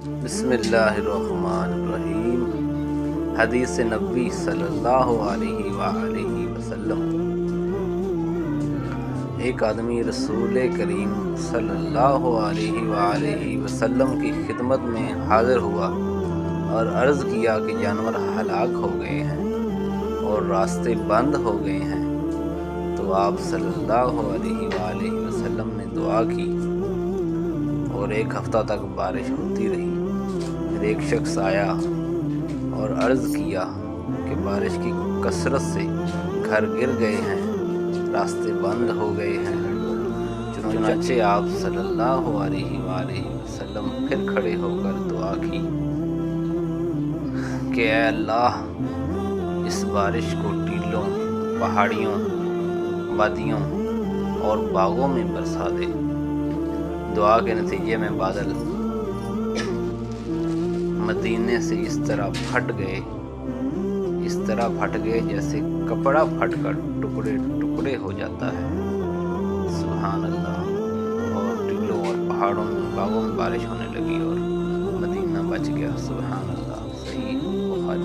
بسم اللہ الرحمن الرحیم۔ حدیث نبوی صلی اللہ علیہ وآلہ وسلم۔ ایک آدمی رسول کریم صلی اللہ علیہ وآلہ وسلم کی خدمت میں حاضر ہوا اور عرض کیا کہ جانور ہلاک ہو گئے ہیں اور راستے بند ہو گئے ہیں۔ تو آپ صلی اللہ علیہ وآلہ وسلم نے دعا کی اور ایک ہفتہ تک بارش ہوتی رہی۔ پھر ایک شخص آیا اور عرض کیا کہ بارش کی کثرت سے گھر گر گئے ہیں، راستے بند ہو گئے ہیں۔ چنانچہ آپ صلی اللہ علیہ وآلہ وسلم پھر کھڑے ہو کر دعا کی کہ اے اللہ، اس بارش کو ٹیلوں، پہاڑیوں، وادیوں اور باغوں میں برسا دے۔ دعا کے نتیجے میں بادل مدینے سے اس طرح پھٹ گئے جیسے کپڑا پھٹ کر ٹکڑے ٹکڑے ہو جاتا ہے۔ سبحان اللہ۔ اور ٹیلوں اور پہاڑوں میں، باغوں میں بارش ہونے لگی اور مدینہ بچ گیا۔ سبحان اللہ۔ صحیح بخاری۔